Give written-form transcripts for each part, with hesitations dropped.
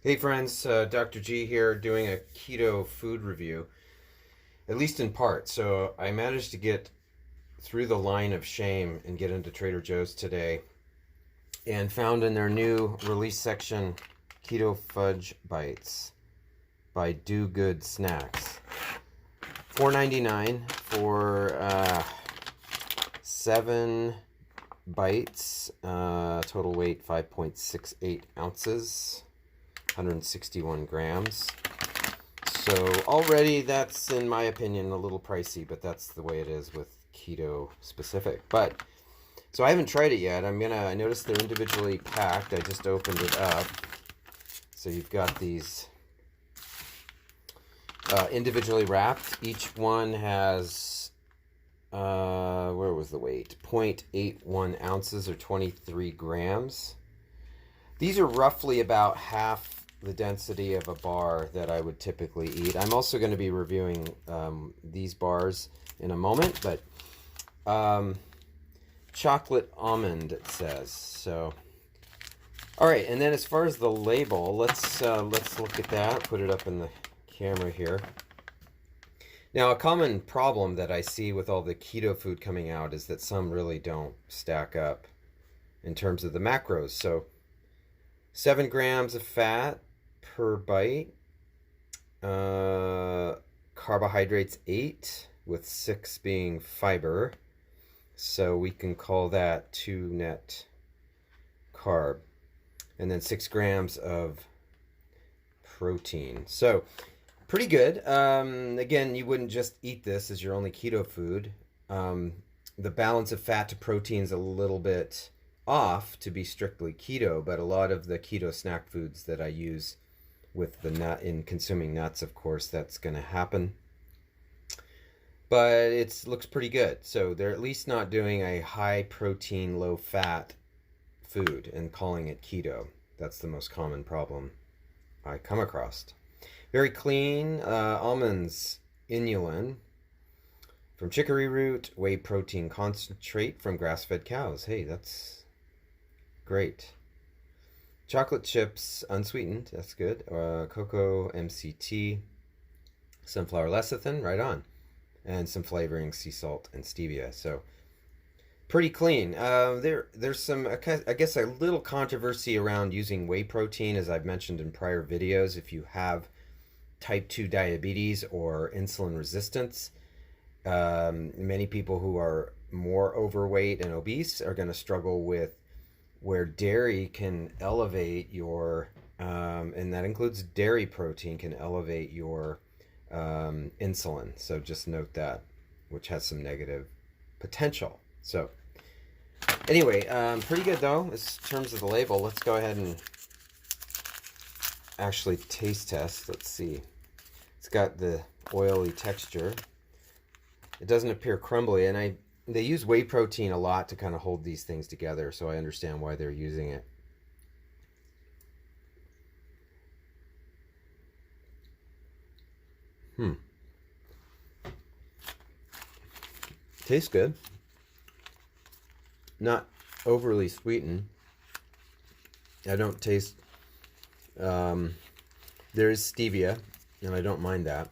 Hey friends, Dr. G here doing a keto food review, at least in part. So I managed to get through the line of shame and get into Trader Joe's today and found in their new release section Keto Fudge Bites by Do Good Snacks. $4.99 for 7 bites, total weight 5.68 ounces. 161 grams. So already that's, in my opinion, a little pricey, but that's the way it is with keto specific. But so I haven't tried it yet. I noticed they're individually packed. I just opened it up. So you've got these individually wrapped. Each one has, where was the weight? 0.81 ounces or 23 grams. These are roughly about half the density of a bar that I would typically eat. I'm also going to be reviewing these bars in a moment, but chocolate almond, it says. So, all right, and then as far as the label, let's look at that. Put it up in the camera here. Now, a common problem that I see with all the keto food coming out is that some really don't stack up in terms of the macros. So 7 grams of fat per bite, carbohydrates 8, with 6 being fiber, so we can call that 2 net carb, and then 6 grams of protein. So pretty good. Again, you wouldn't just eat this as your only keto food. The balance of fat to protein is a little bit off to be strictly keto, but a lot of the keto snack foods that I use with the nut in consuming nuts, of course, that's going to happen. But it looks pretty good. So they're at least not doing a high protein, low fat food and calling it keto. That's the most common problem I come across. Very clean. Almonds, inulin from chicory root, whey protein concentrate from grass-fed cows. Hey, that's great. Chocolate chips, unsweetened, that's good. Cocoa MCT, sunflower lecithin, right on. And some flavoring, sea salt and stevia. So pretty clean. There's some, I guess, a little controversy around using whey protein, as I've mentioned in prior videos. If you have type 2 diabetes or insulin resistance, many people who are more overweight and obese are going to struggle with where dairy can elevate your, and that includes dairy protein, can elevate your insulin. So just note that, which has some negative potential. So anyway, pretty good though, in terms of the label. Let's go ahead and actually taste test. Let's see. It's got the oily texture. It doesn't appear crumbly, and they use whey protein a lot to kind of hold these things together, so I understand why they're using it. Tastes good. Not overly sweetened. I don't taste, there is stevia, and I don't mind that.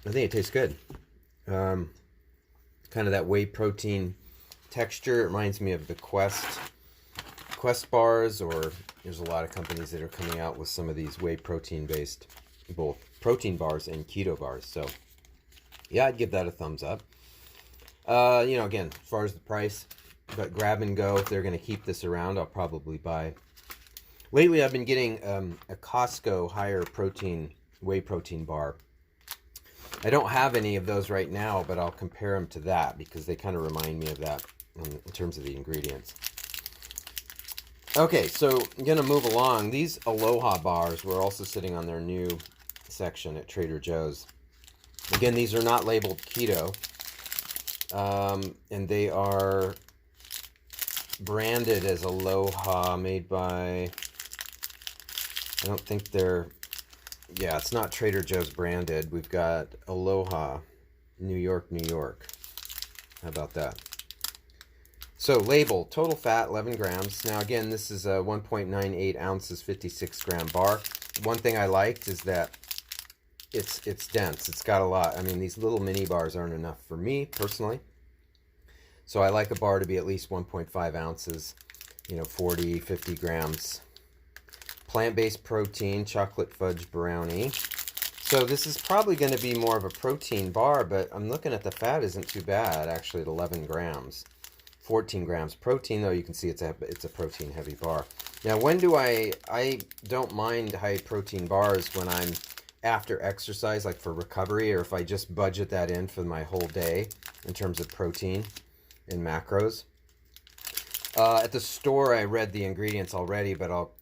I think it tastes good. Kind of that whey protein texture. It reminds me of the Quest bars, or there's a lot of companies that are coming out with some of these whey protein based, both protein bars and keto bars. So yeah, I'd give that a thumbs up. Again, as far as the price, but grab and go. If they're going to keep this around, I'll probably buy. Lately, I've been getting a Costco higher protein whey protein bar. I don't have any of those right now, but I'll compare them to that because they kind of remind me of that in terms of the ingredients. Okay, so I'm going to move along. These Aloha Bars were also sitting on their new section at Trader Joe's. Again, these are not labeled keto, and they are branded as Aloha, made by, I don't think they're, yeah, it's not Trader Joe's branded. We've got Aloha, New York, New York. How about that? So label, total fat 11 grams. Now again, this is a 1.98 ounces, 56 gram bar. One thing I liked is that it's dense. It's got a lot. I mean, these little mini bars aren't enough for me personally. So I like a bar to be at least 1.5 ounces, 40, 50 grams. Plant-based protein, chocolate fudge brownie. So this is probably going to be more of a protein bar, but I'm looking at the fat isn't too bad, actually, at 11 grams. 14 grams protein, though you can see it's a protein heavy bar. Now, when do I don't mind high protein bars when I'm after exercise, like for recovery, or if I just budget that in for my whole day in terms of protein and macros. At the store, I read the ingredients already, but I'll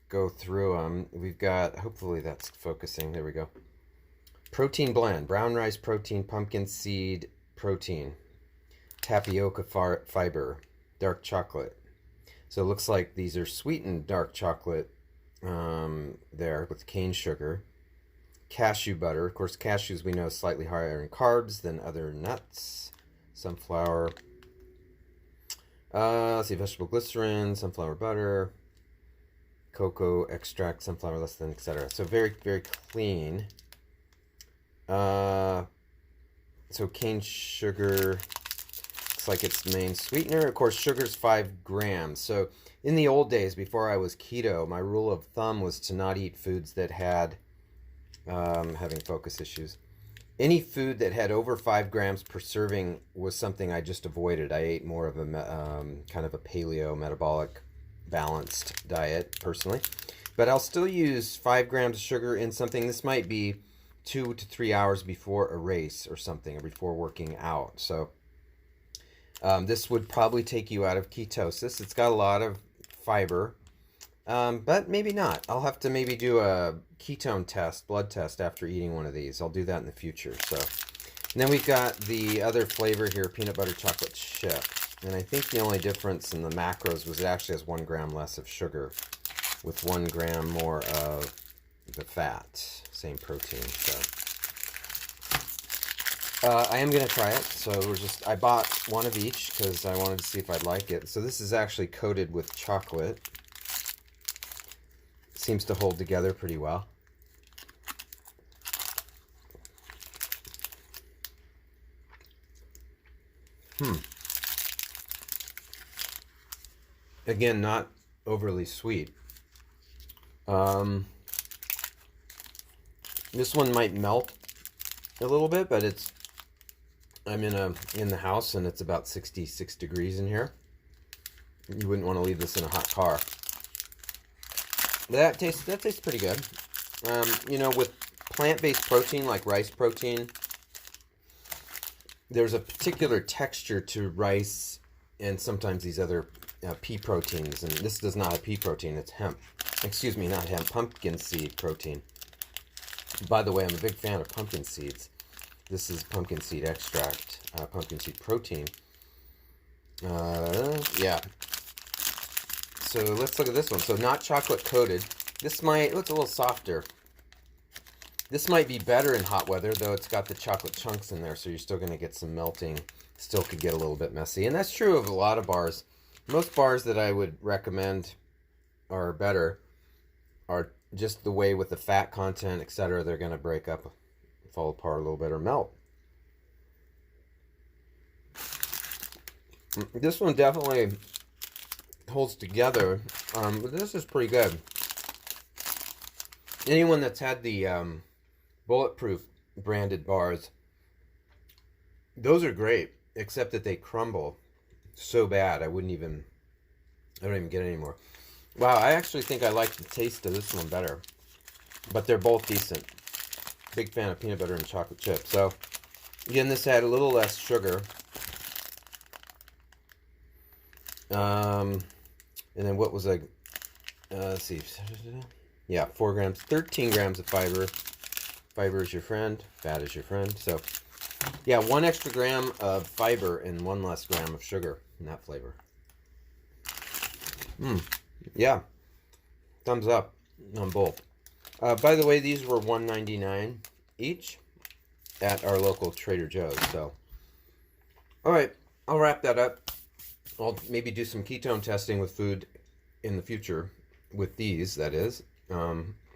go through them. We've got, hopefully that's focusing, there we go. Protein blend, brown rice protein, pumpkin seed protein, tapioca fiber, dark chocolate. So it looks like these are sweetened dark chocolate there with cane sugar. Cashew butter. Of course, cashews we know is slightly higher in carbs than other nuts. Sunflower. Let's see, vegetable glycerin, sunflower butter, cocoa extract, sunflower lecithin, etc. So very, very clean. So cane sugar looks like it's main sweetener. Of course, sugar's 5 grams. So in the old days, before I was keto, my rule of thumb was to not eat foods that had, having focus issues. Any food that had over 5 grams per serving was something I just avoided. I ate more of a kind of a paleo metabolic balanced diet personally. But I'll still use 5 grams of sugar in something. This might be 2 to 3 hours before a race or something, or before working out. So this would probably take you out of ketosis. It's got a lot of fiber, but maybe not. I'll have to maybe do a ketone test, blood test after eating one of these. I'll do that in the future. So, and then we've got the other flavor here, peanut butter chocolate chip. And I think the only difference in the macros was it actually has 1 gram less of sugar with 1 gram more of the fat. Same protein. So I am going to try it. So I bought one of each because I wanted to see if I'd like it. So this is actually coated with chocolate. Seems to hold together pretty well. Again, not overly sweet. This one might melt a little bit, but I'm in the house and it's about 66 degrees in here. You wouldn't want to leave this in a hot car. That tastes pretty good. With plant-based protein like rice protein, there's a particular texture to rice and sometimes these other pea proteins, and this does not have pea protein, it's hemp. Excuse me, not hemp, pumpkin seed protein. By the way, I'm a big fan of pumpkin seeds. This is pumpkin seed extract, pumpkin seed protein. Yeah. So let's look at this one. So not chocolate coated. This might, it's a little softer. This might be better in hot weather, though it's got the chocolate chunks in there, so you're still going to get some melting. Still could get a little bit messy. And that's true of a lot of bars. Most bars that I would recommend are better are just the way with the fat content, etc. They're going to break up, fall apart a little bit, or melt. This one definitely holds together, but this is pretty good. Anyone that's had the Bulletproof branded bars, those are great, except that they crumble so bad I don't even get any more. Wow, I actually think I like the taste of this one better, but they're both decent. Big fan of peanut butter and chocolate chip. So again, this had a little less sugar, and then what was let's see, yeah, 4 grams, 13 grams of fiber. Fiber is your friend, fat is your friend. So yeah, 1 extra gram of fiber and 1 less gram of sugar in that flavor. Yeah, thumbs up on both. By the way, these were $1.99 each at our local Trader Joe's. So, all right, I'll wrap that up. I'll maybe do some ketone testing with food in the future with these, that is.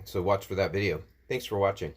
So watch for that video. Thanks for watching.